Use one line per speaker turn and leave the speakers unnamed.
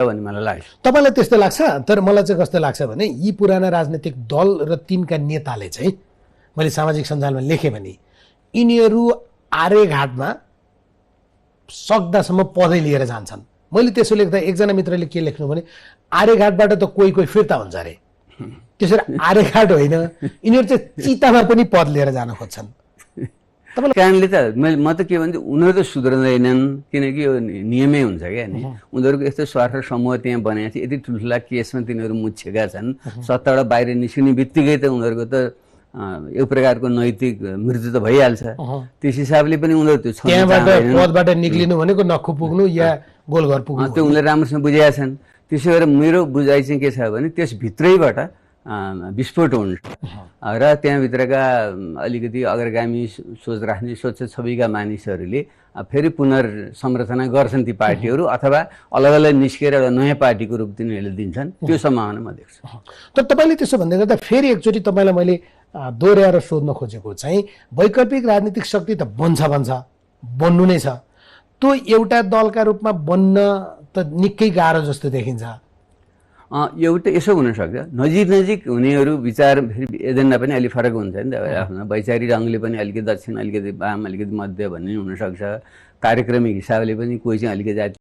भन्ने मलाई लाग्छ।
तपाईँलाई त्यस्तो लाग्छ? तर मलाई चाहिँ कस्तो लाग्छ भने यी पुराना राजनीतिक दल र तिनका नेताले चाहिँ मैले सामाजिक सञ्जालमा लेखेँ भने यिनीहरू आर्यघाटमा सक्दासम्म पदै लिएर जान्छन्। मैले त्यसो लेख्दा एकजना मित्रले के लेख्नु भने आर्यघाटबाट त कोही कोही फिर्ता हुन्छ अरे, त्यसरी आर्यघाट होइन यिनीहरू चाहिँ चितामा पनि पद लिएर जान खोज्छन्।
कारणले त म त के भन्छु, उनीहरू त सुध्रिँदैनन्, किनकि यो नियमै हुन्छ क्या नि। उनीहरूको यस्तो स्वार्थ समूह त्यहाँ बनाएको छ, यति ठुल्ठुला केसमा तिनीहरू मुछेका छन्, सत्ताबाट बाहिर निस्किने बित्तिकै त उनीहरूको त एक प्रकारको नैतिक मृत्यु त भइहाल्छ। त्यस हिसाबले पनि उनीहरू त्यो
पदबाट निक्लिनु भनेको नख्खु पुग्नु या गोलघर पुग्नु,
त्यो उनीहरूले राम्रोसँग बुझेका छन्। त्यसो भएर मेरो बुझाइ चाहिँ के छ भने त्यसभित्रैबाट विस्फोट हुन्छ र त्यहाँभित्रका अलिकति अग्रगामी सोच राख्ने स्वच्छ छविका मानिसहरूले फेरि पुनर्संरचना गर्छन् ती पार्टीहरू, अथवा अलग अलग निस्केर एउटा नयाँ पार्टीको रूप तिनीहरूले दिन्छन्। त्यो सम्भावना म देख्छु।
तर तपाईँले त्यसो भन्दै गर्दा फेरि एकचोटि तपाईँलाई मैले दोहोऱ्याएर सोध्न खोजेको चाहिँ वैकल्पिक राजनीतिक शक्ति त बन्नु नै छ, त्यो एउटा दलका रूपमा बन्न त निकै गाह्रो जस्तो देखिन्छ।
एउटा यसो हुनसक्छ, नजिक हुनेहरू विचार फेरि एजेन्डा पनि अलिक फरक हुन्छ नि त। आफ्नो वैचारिक ढङ्गले पनि अलिकति दक्षिण, अलिकति वाम, अलिकति मध्य भन्ने हुनसक्छ। कार्यक्रमिक हिसाबले पनि कोही चाहिँ अलिकति